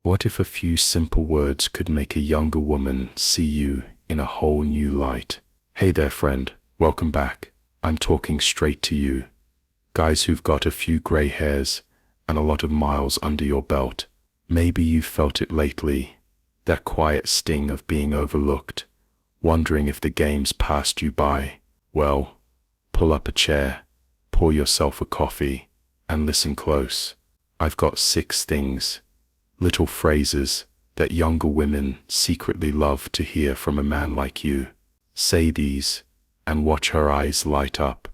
What if a few simple words could make a younger woman see you in a whole new light? Hey there, friend. Welcome back. I'm talking straight to you. Guys who've got a few gray hairs and a lot of miles under your belt. Maybe you've felt it lately. That quiet sting of being overlooked. Wondering if the game's passed you by. Well, pull up a chair, pour yourself a coffee, and listen close. I've got 6 things. Little phrases that younger women secretly love to hear from a man like you. Say these, and watch her eyes light up,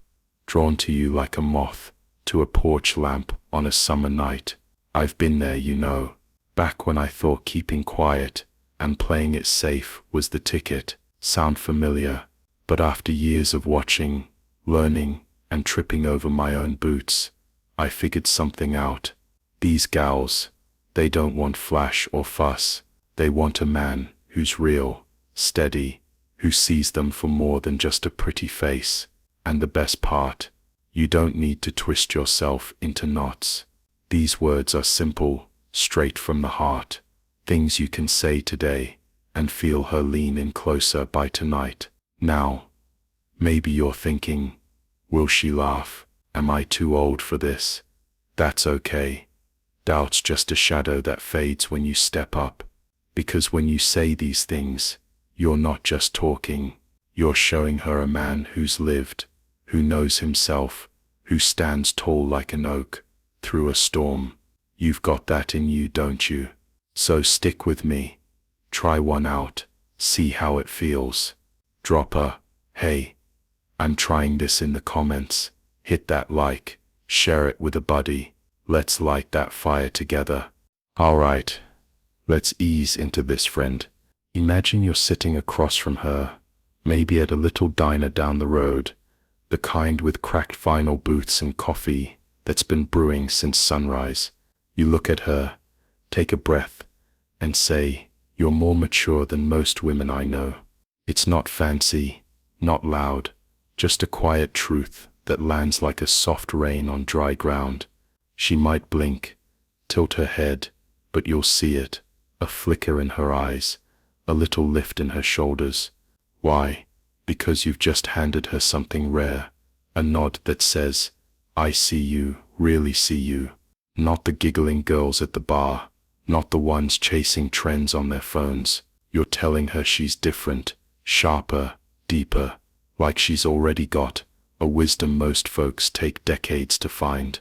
drawn to you like a moth to a porch lamp on a summer night. I've been there, you know, back when I thought keeping quiet and playing it safe was the ticket. Sound familiar? But after years of watching, learning, and tripping over my own boots, I figured something out. These gals, they don't want flash or fuss. They want a man who's real, steady, who sees them for more than just a pretty face. And the best part, you don't need to twist yourself into knots. These words are simple, straight from the heart. Things you can say today and feel her lean in closer by tonight. Now, maybe you're thinking, will she laugh? Am I too old for this? That's okay. Doubt's just a shadow that fades when you step up. Because when you say these things, you're not just talking, you're showing her a man who's lived, who knows himself, who stands tall like an oak through a storm. You've got that in you, don't you? So stick with me. Try one out, see how it feels. Drop a, "Hey, I'm trying this" in the comments. Hit that like, share it with a buddy. Let's light that fire together. Alright, let's ease into this, friend. Imagine you're sitting across from her, maybe at a little diner down the road, the kind with cracked vinyl booths and coffee that's been brewing since sunrise. You look at her, take a breath, and say, "You're more mature than most women I know." It's not fancy, not loud, just a quiet truth that lands like a soft rain on dry ground. She might blink, tilt her head, but you'll see it, a flicker in her eyes, a little lift in her shoulders. Why? Because you've just handed her something rare, a nod that says, "I see you, really see you." Not the giggling girls at the bar, not the ones chasing trends on their phones. You're telling her she's different, sharper, deeper, like she's already got a wisdom most folks take decades to find.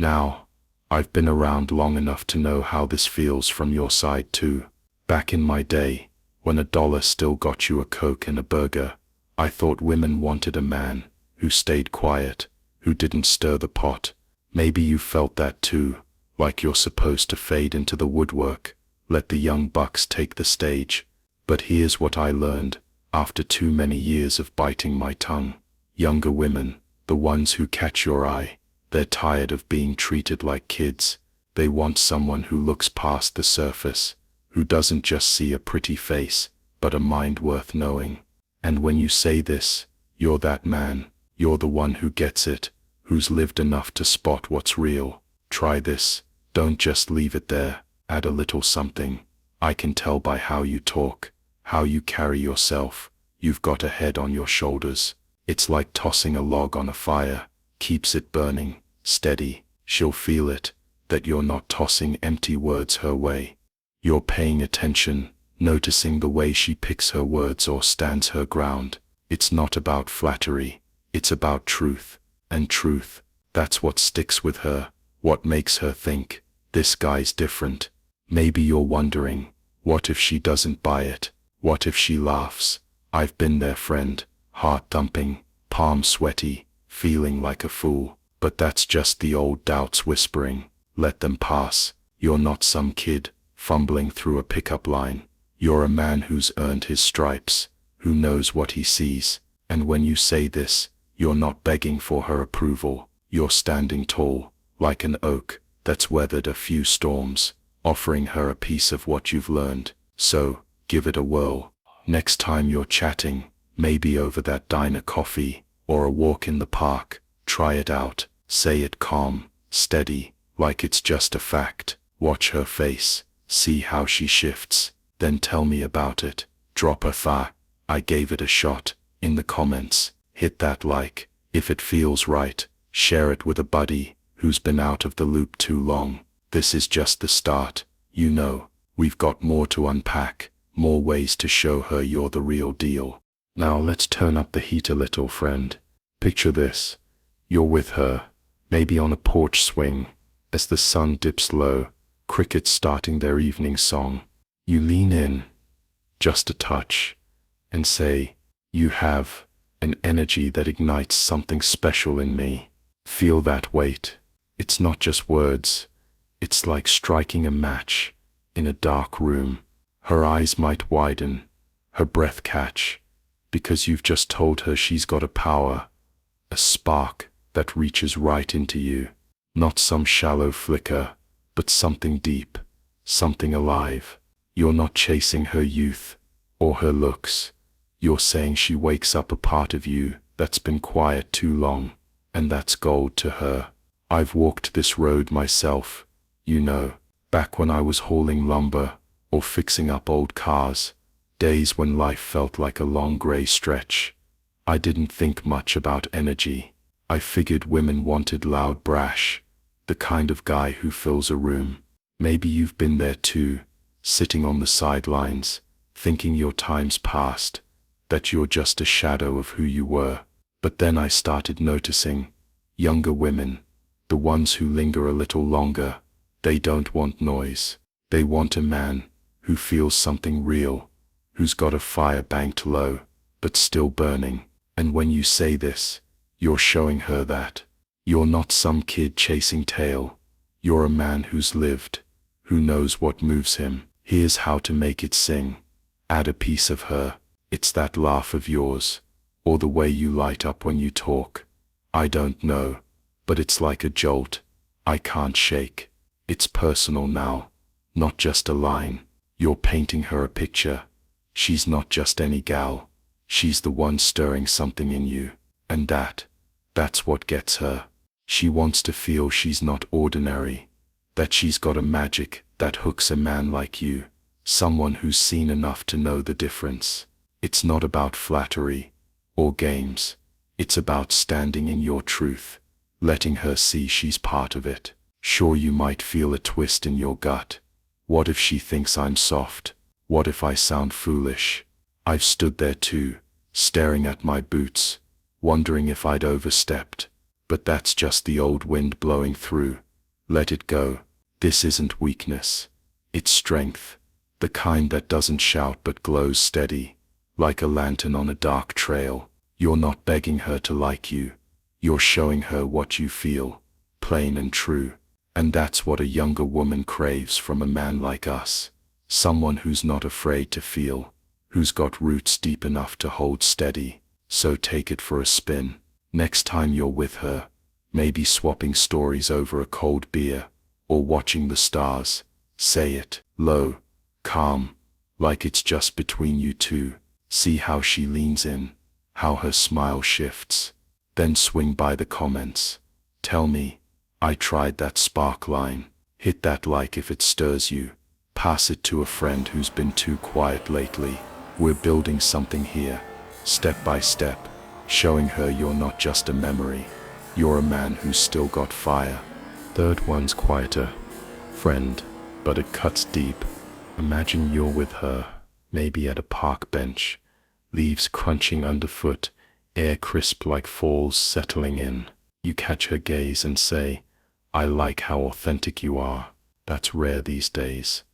Now, I've been around long enough to know how this feels from your side too. Back in my day, when $1 still got you a Coke and a burger, I thought women wanted a man who stayed quiet, who didn't stir the pot. Maybe you felt that too, like you're supposed to fade into the woodwork, let the young bucks take the stage. But here's what I learned, after too many years of biting my tongue. Younger women, the ones who catch your eye, they're tired of being treated like kids. They want someone who looks past the surface, who doesn't just see a pretty face, but a mind worth knowing. And when you say this, you're that man, you're the one who gets it, who's lived enough to spot what's real. Try this, don't just leave it there, add a little something. I can tell by how you talk, how you carry yourself, you've got a head on your shoulders. It's like tossing a log on a fire, keeps it burning, steady. She'll feel it, that you're not tossing empty words her way. You're paying attention, noticing the way she picks her words or stands her ground. It's not about flattery, it's about truth. And truth, that's what sticks with her, what makes her think, this guy's different. Maybe you're wondering, what if she doesn't buy it? What if she laughs? I've been there, friend, heart thumping, palm sweaty, feeling like a fool. But that's just the old doubts whispering. Let them pass. You're not some kid, fumbling through a pickup line. You're a man who's earned his stripes, who knows what he sees. And when you say this, you're not begging for her approval. You're standing tall, like an oak that's weathered a few storms, offering her a piece of what you've learned. So, give it a whirl. Next time you're chatting, maybe over that diner coffee, or a walk in the park, try it out. Say it calm, steady, like it's just a fact. Watch her face, See how she shifts, then tell me about it. Drop a fa, I gave it a shot, in the comments. Hit that like, if it feels right. Share it with a buddy who's been out of the loop too long. This is just the start, you know. We've got more to unpack, more ways to show her you're the real deal. Now let's turn up the heat a little, friend. Picture this. You're with her, maybe on a porch swing, as the sun dips low, crickets starting their evening song. You lean in, just a touch, and say, "You have an energy that ignites something special in me." Feel that weight. It's not just words. It's like striking a match in a dark room. Her eyes might widen, her breath catch, because you've just told her she's got a power, a spark that reaches right into you. Not some shallow flicker, but something deep, something alive. You're not chasing her youth or her looks. You're saying she wakes up a part of you that's been quiet too long, and that's gold to her. I've walked this road myself, you know, back when I was hauling lumber or fixing up old cars, days when life felt like a long gray stretch. I didn't think much about energy. I figured women wanted loud brash, the kind of guy who fills a room. Maybe you've been there too, sitting on the sidelines, thinking your time's past, that you're just a shadow of who you were. But then I started noticing, younger women, the ones who linger a little longer, they don't want noise. They want a man who feels something real, who's got a fire banked low, but still burning. And when you say this, you're showing her that you're not some kid chasing tail. You're a man who's lived, who knows what moves him. Here's how to make it sing. Add a piece of her. It's that laugh of yours, or the way you light up when you talk. I don't know, but it's like a jolt I can't shake. It's personal now, not just a line. You're painting her a picture. She's not just any gal. She's the one stirring something in you, and that's what gets her. She wants to feel she's not ordinary, that she's got a magic that hooks a man like you, someone who's seen enough to know the difference. It's not about flattery or games. It's about standing in your truth, letting her see she's part of it. Sure, you might feel a twist in your gut. What if she thinks I'm soft? What if I sound foolish? I've stood there too, staring at my boots, wondering if I'd overstepped. But that's just the old wind blowing through. Let it go. This isn't weakness. It's strength, the kind that doesn't shout but glows steady, like a lantern on a dark trail. You're not begging her to like you. You're showing her what you feel, plain and true. And that's what a younger woman craves from a man like us. Someone who's not afraid to feel, who's got roots deep enough to hold steady. So take it for a spin. Next time you're with her, maybe swapping stories over a cold beer, or watching the stars. Say it, low, calm, like it's just between you two. See how she leans in, how her smile shifts. Then swing by the comments. Tell me, I tried that spark line. Hit that like if it stirs you. Pass it to a friend who's been too quiet lately. We're building something here, step by step, showing her you're not just a memory. You're a man who's still got fire. Third one's quieter, friend, but it cuts deep. Imagine you're with her, maybe at a park bench, leaves crunching underfoot, air crisp like falls settling in. You catch her gaze and say, "I like how authentic you are." That's rare these days.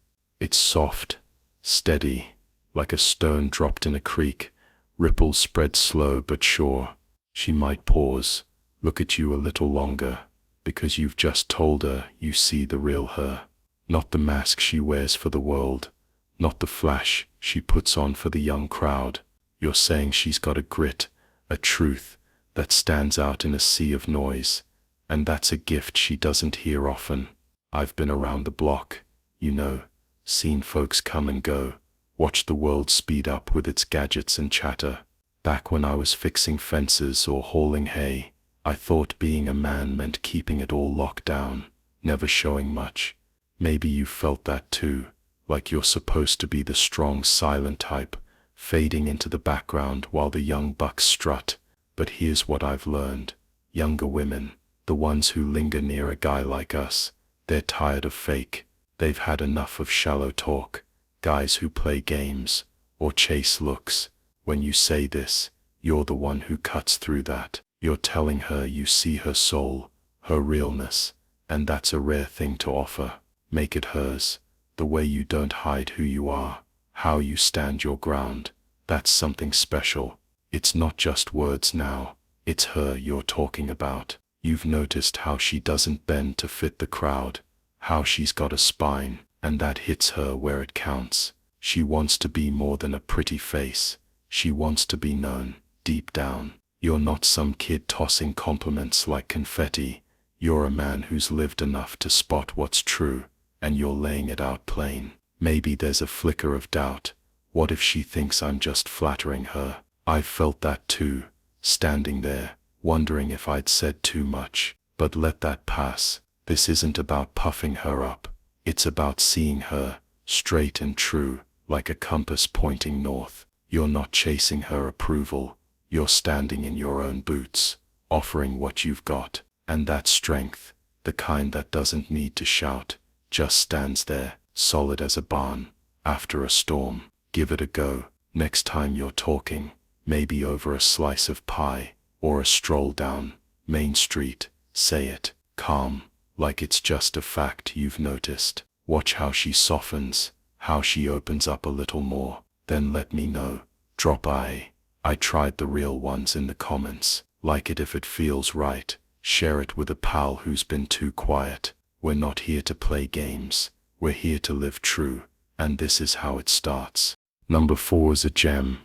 It's soft, steady, like a stone dropped in a creek, ripples spread slow but sure. She might pause, look at you a little longer, because you've just told her you see the real her. Not the mask she wears for the world, not the flash she puts on for the young crowd. You're saying she's got a grit, a truth that stands out in a sea of noise, and that's a gift she doesn't hear often. I've been around the block, you know, seen folks come and go, watched the world speed up with its gadgets and chatter. Back when I was fixing fences or hauling hay, I thought being a man meant keeping it all locked down, never showing much. Maybe you felt that too. like you're supposed to be the strong, silent type, fading into the background while the young bucks strut. But here's what I've learned. Younger women, the ones who linger near a guy like us, they're tired of fake. They've had enough of shallow talk, guys who play games or chase looks. When you say this, you're the one who cuts through that. You're telling her you see her soul, her realness, and that's a rare thing to offer. Make it hers. The way you don't hide who you are, how you stand your ground, that's something special. It's not just words now, it's her you're talking about. You've noticed how she doesn't bend to fit the crowd, how she's got a spine, and that hits her where it counts. She wants to be more than a pretty face. She wants to be known, deep down. You're not some kid tossing compliments like confetti. You're a man who's lived enough to spot what's true, and you're laying it out plain. Maybe there's a flicker of doubt. What if she thinks I'm just flattering her? I've felt that too, standing there, wondering if I'd said too much. But let that pass. This isn't about puffing her up. It's about seeing her, straight and true, like a compass pointing north. You're not chasing her approval. You're standing in your own boots, offering what you've got. And that strength, the kind that doesn't need to shout, just stands there, solid as a barn, after a storm. Give it a go. Next time you're talking, maybe over a slice of pie, or a stroll down Main Street, say it, calm, like it's just a fact you've noticed. Watch how she softens, how she opens up a little more, then let me know. Drop I tried the real ones in the comments. Like it if it feels right. Share it with a pal who's been too quiet. We're not here to play games. We're here to live true. And this is how it starts. Number 4 is a gem.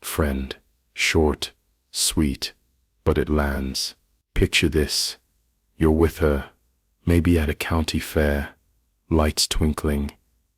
Friend. Short, sweet, but it lands. Picture this. You're with her, maybe at a county fair. Lights twinkling,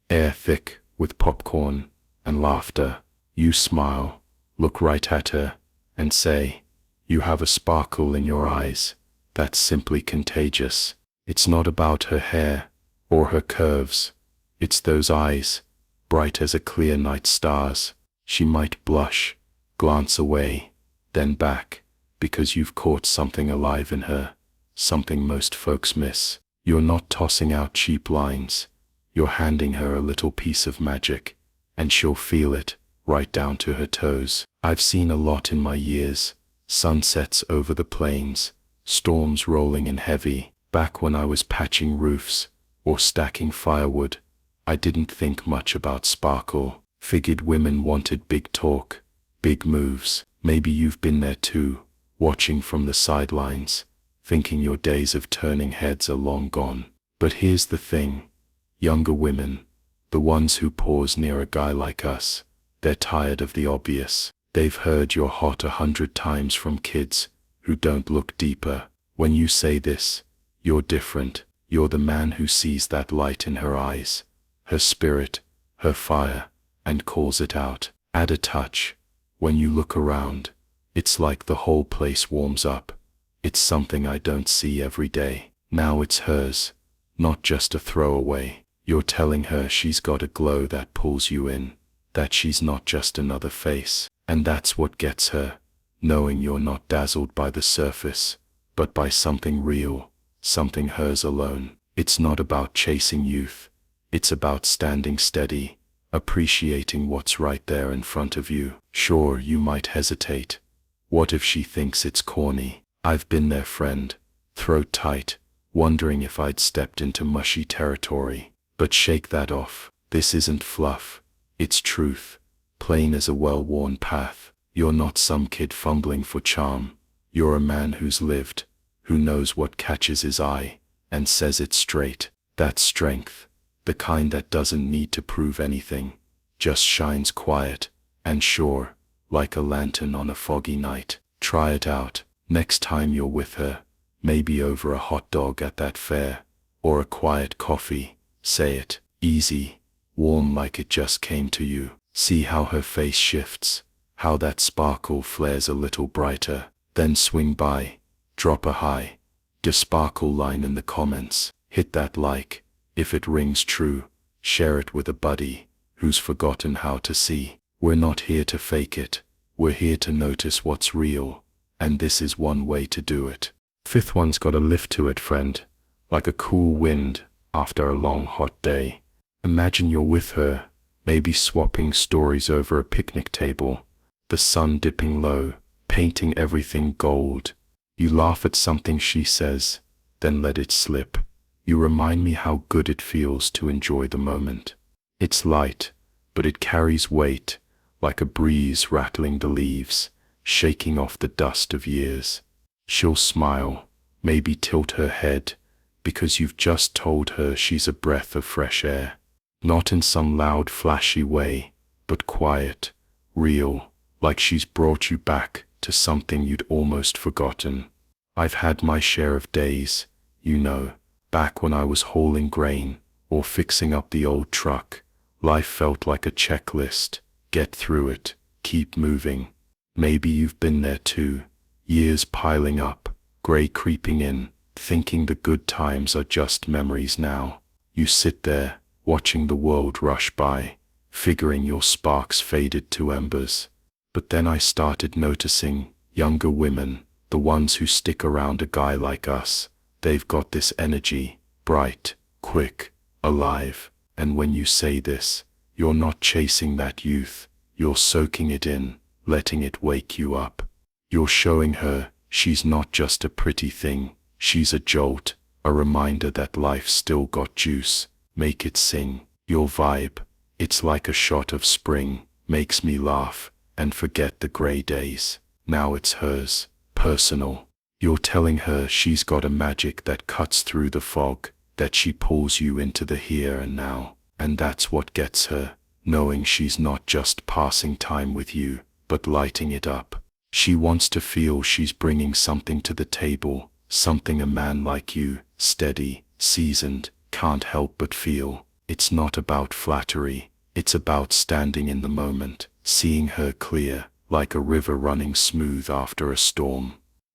air thick with popcorn and laughter. You smile, look right at her, and say, you have a sparkle in your eyes that's simply contagious. It's not about her hair or her curves. It's those eyes, bright as a clear night star's. She might blush, glance away, then back, because you've caught something alive in her, something most folks miss. You're not tossing out cheap lines. You're handing her a little piece of magic, and she'll feel it, right down to her toes. I've seen a lot in my years. Sunsets over the plains, storms rolling in heavy. Back when I was patching roofs, or stacking firewood, I didn't think much about sparkle. Figured women wanted big talk, big moves. Maybe you've been there too, watching from the sidelines, thinking your days of turning heads are long gone. But here's the thing. Younger women, the ones who pause near a guy like us, they're tired of the obvious. They've heard you're hot 100 times from kids who don't look deeper. When you say this, you're different. You're the man who sees that light in her eyes, her spirit, her fire, and calls it out. Add a touch. When you look around, it's like the whole place warms up. It's something I don't see every day. Now it's hers, not just a throwaway. You're telling her she's got a glow that pulls you in, that she's not just another face. And that's what gets her, knowing you're not dazzled by the surface, but by something real, something hers alone. It's not about chasing youth. It's about standing steady, appreciating what's right there in front of you. Sure, you might hesitate. What if she thinks it's corny? I've been there, friend, throat tight, wondering if I'd stepped into mushy territory. But shake that off. This isn't fluff. It's truth, plain as a well-worn path. You're not some kid fumbling for charm. You're a man who's lived, who knows what catches his eye, and says it straight. That's strength, the kind that doesn't need to prove anything, just shines quiet and sure, like a lantern on a foggy night. Try it out. Next time you're with her, maybe over a hot dog at that fair, or a quiet coffee, say it, easy, warm like it just came to you. See how her face shifts, how that sparkle flares a little brighter, then swing by, drop a hi, sparkle line in the comments, hit that like, if it rings true, Share it with a buddy who's forgotten how to see. We're not here to fake it. We're here to notice what's real, and this is one way to do it. Fifth one's got a lift to it, friend, like a cool wind after a long hot day. Imagine you're with her, maybe swapping stories over a picnic table, the sun dipping low, painting everything gold. You laugh at something she says, then let it slip. You remind me how good it feels to enjoy the moment. It's light, but it carries weight, like a breeze rattling the leaves, shaking off the dust of years. She'll smile, maybe tilt her head, because you've just told her she's a breath of fresh air. Not in some loud, flashy way, but quiet, real, like she's brought you back to something you'd almost forgotten. I've had my share of days, you know, back when I was hauling grain or fixing up the old truck. Life felt like a checklist. Get through it, keep moving. Maybe you've been there too, years piling up, gray creeping in, thinking the good times are just memories now. You sit there, watching the world rush by, figuring your sparks faded to embers. But then I started noticing younger women, the ones who stick around a guy like us. They've got this energy, bright, quick, alive. And when you say this, you're not chasing that youth, you're soaking it in, letting it wake you up. You're showing her she's not just a pretty thing, she's a jolt, a reminder that life's still got juice. Make it sing. Your vibe, it's like a shot of spring, makes me laugh and forget the gray days. Now it's hers, personal. You're telling her she's got a magic that cuts through the fog, that she pulls you into the here and now. And that's what gets her, knowing she's not just passing time with you, but lighting it up. She wants to feel she's bringing something to the table, something a man like you, steady, seasoned, can't help but feel. It's not about flattery, it's about standing in the moment, seeing her clear, like a river running smooth after a storm.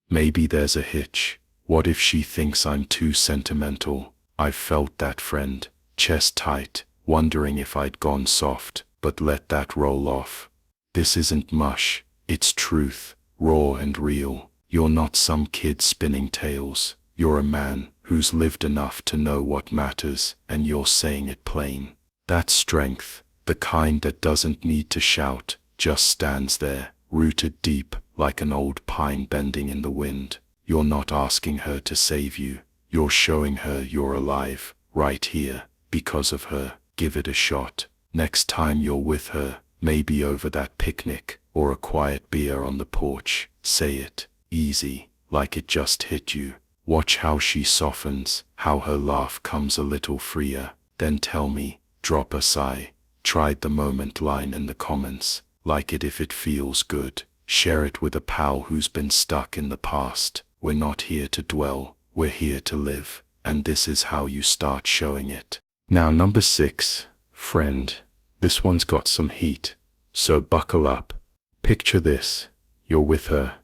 Maybe there's a hitch. What if she thinks I'm too sentimental? I've felt that, friend, chest tight, wondering if I'd gone soft, but let that roll off. This isn't mush, it's truth, raw and real. You're not some kid spinning tales. You're a man who's lived enough to know what matters, and you're saying it plain. That's strength, the kind that doesn't need to shout, just stands there, rooted deep, like an old pine bending in the wind. You're not asking her to save you, you're showing her you're alive, right here, because of her. Give it a shot. Next time you're with her, maybe over that picnic, or a quiet beer on the porch, say it, easy, like it just hit you. Watch how she softens, how her laugh comes a little freer. Then tell me, drop a sigh. Tried the moment line in the comments. Like it if it feels good. Share it with a pal who's been stuck in the past. We're not here to dwell, we're here to live. And this is how you start showing it. Now number 6, friend. This one's got some heat, so buckle up. Picture this, you're with her,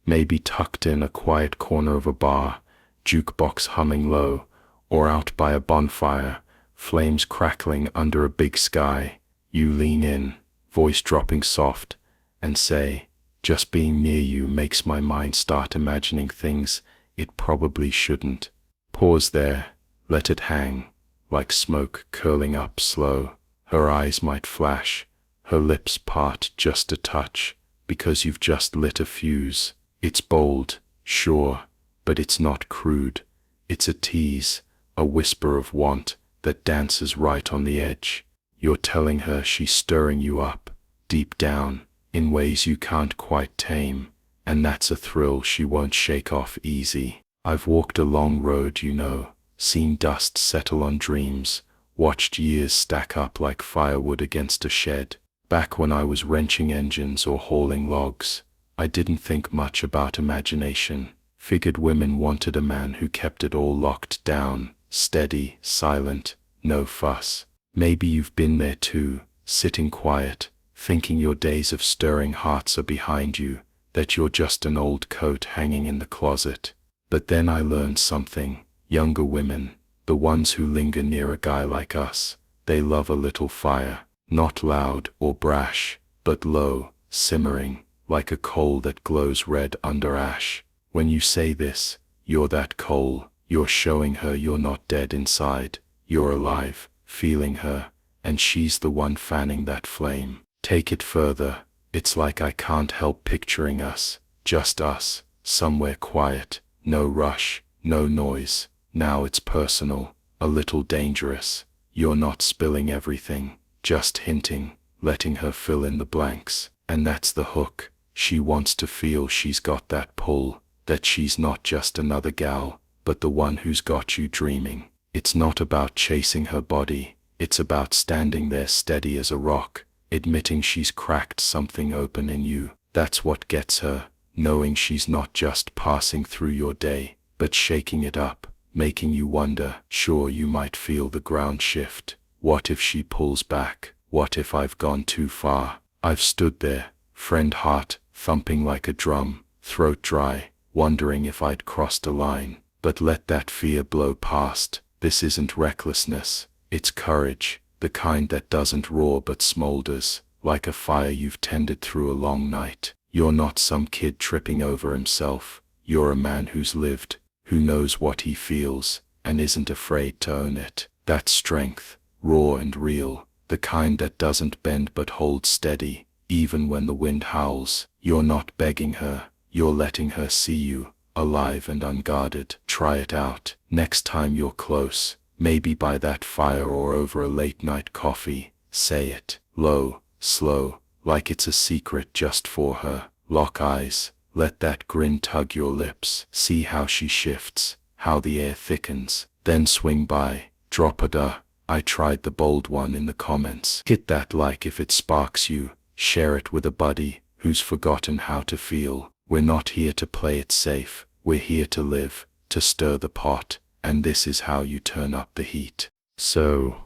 maybe tucked in a quiet corner of a bar, jukebox humming low, or out by a bonfire, flames crackling under a big sky. You lean in, voice dropping soft, and say, just being near you makes my mind start imagining things it probably shouldn't. Pause there, let it hang, like smoke curling up slow. Her eyes might flash, her lips part just a touch, because you've just lit a fuse. It's bold, sure, but it's not crude. It's a tease, a whisper of want that dances right on the edge. You're telling her she's stirring you up, deep down, in ways you can't quite tame, and that's a thrill she won't shake off easy. I've walked a long road, you know, seen dust settle on dreams, watched years stack up like firewood against a shed. Back when I was wrenching engines or hauling logs, I didn't think much about imagination. Figured women wanted a man who kept it all locked down, steady, silent, no fuss. Maybe you've been there too, sitting quiet, thinking your days of stirring hearts are behind you, that you're just an old coat hanging in the closet. But then I learned something. Younger women, the ones who linger near a guy like us, They love a little fire, not loud or brash, but low, simmering, like a coal that glows red under ash. When you say this, you're that coal, you're showing her you're not dead inside, you're alive, feeling her, and she's the one fanning that flame. Take it further, it's like I can't help picturing us, just us, somewhere quiet, no rush, no noise. Now it's personal, a little dangerous. You're not spilling everything, just hinting, letting her fill in the blanks. And that's the hook. She wants to feel she's got that pull, that she's not just another gal, but the one who's got you dreaming. It's not about chasing her body, it's about standing there steady as a rock, admitting she's cracked something open in you. That's what gets her, knowing she's not just passing through your day, but shaking it up, making you wonder. Sure, you might feel the ground shift. What if she pulls back? What if I've gone too far? I've stood there, friend, heart thumping like a drum, throat dry, wondering if I'd crossed a line. But let that fear blow past. This isn't recklessness, it's courage, the kind that doesn't roar but smolders, like a fire you've tended through a long night. You're not some kid tripping over himself, you're a man who's lived, who knows what he feels, and isn't afraid to own it. That's strength, raw and real, the kind that doesn't bend but holds steady, even when the wind howls. You're not begging her, you're letting her see you, alive and unguarded. Try it out. Next time you're close, maybe by that fire or over a late-night coffee, say it, low, slow, like it's a secret just for her. Lock eyes, let that grin tug your lips. See how she shifts, how the air thickens. Then swing by, drop a duh. I tried the bold one in the comments. Hit that like if it sparks you. Share it with a buddy who's forgotten how to feel. We're not here to play it safe. We're here to live, to stir the pot, and this is how you turn up the heat. So,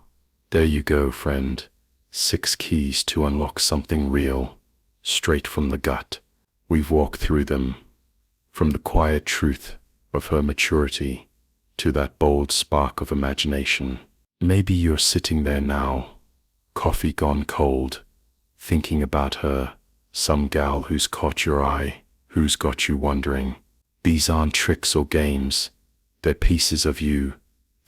there you go, friend. 6 keys to unlock something real, straight from the gut. We've walked through them, from the quiet truth of her maturity to that bold spark of imagination. Maybe you're sitting there now, coffee gone cold, thinking about her, some gal who's caught your eye, who's got you wondering. These aren't tricks or games, they're pieces of you,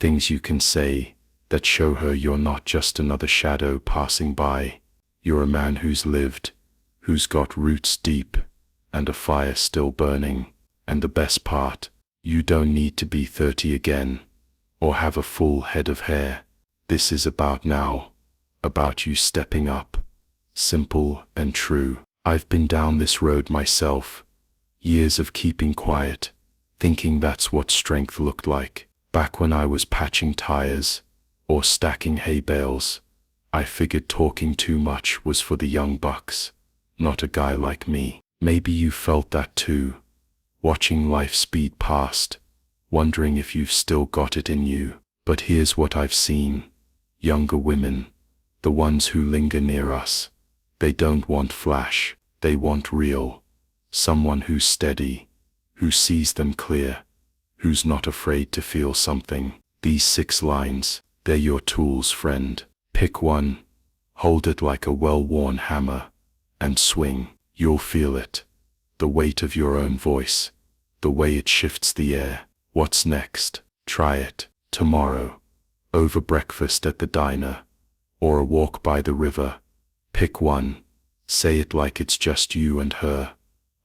things you can say that show her you're not just another shadow passing by. You're a man who's lived, who's got roots deep, and a fire still burning. And the best part, you don't need to be 30 again, or have a full head of hair. This is about now, about you stepping up, simple and true. I've been down this road myself, years of keeping quiet, thinking that's what strength looked like. Back when I was patching tires, or stacking hay bales, I figured talking too much was for the young bucks, not a guy like me. Maybe you felt that too, watching life speed past, wondering if you've still got it in you. But here's what I've seen. Younger women, the ones who linger near us, they don't want flash, they want real. Someone who's steady, who sees them clear, who's not afraid to feel something. These 6 lines, they're your tools, friend. Pick one, hold it like a well-worn hammer, and swing. You'll feel it, the weight of your own voice, the way it shifts the air. What's next? Try it, tomorrow, over breakfast at the diner, or a walk by the river. Pick one, say it like it's just you and her,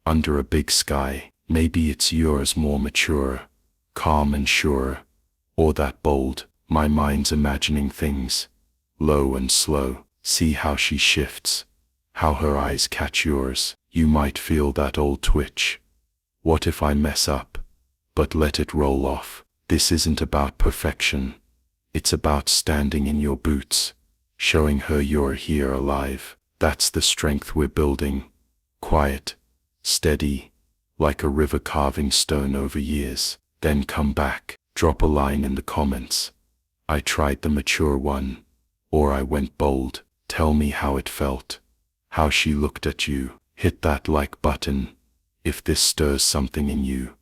under a big sky. Maybe it's yours, more mature, calm and sure, or that bold, my mind's imagining things, low and slow. See how she shifts, how her eyes catch yours. You might feel that old twitch. What if I mess up? But let it roll off. This isn't about perfection. It's about standing in your boots, showing her you're here alive. That's the strength we're building. Quiet, steady, like a river carving stone over years. Then come back, drop a line in the comments. I tried the mature one, or I went bold. Tell me how it felt, how she looked at you. Hit that like button if this stirs something in you.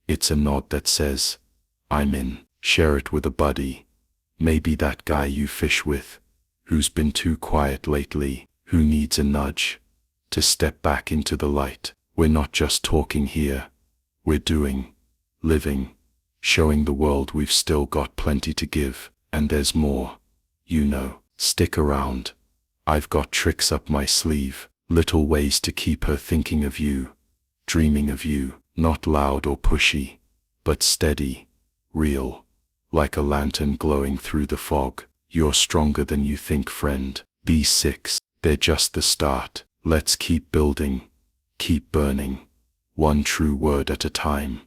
It's a nod that says, I'm in. Share it with a buddy, maybe that guy you fish with, Who's been too quiet lately? Who needs a nudge to step back into the light? We're not just talking here. We're doing, living, showing the world we've still got plenty to give, and there's more. You know, stick around. I've got tricks up my sleeve, little ways to keep her thinking of you, dreaming of you, not loud or pushy, but steady, real, like a lantern glowing through the fog. You're stronger than you think, friend. These 6, they're just the start. Let's keep building, keep burning, one true word at a time.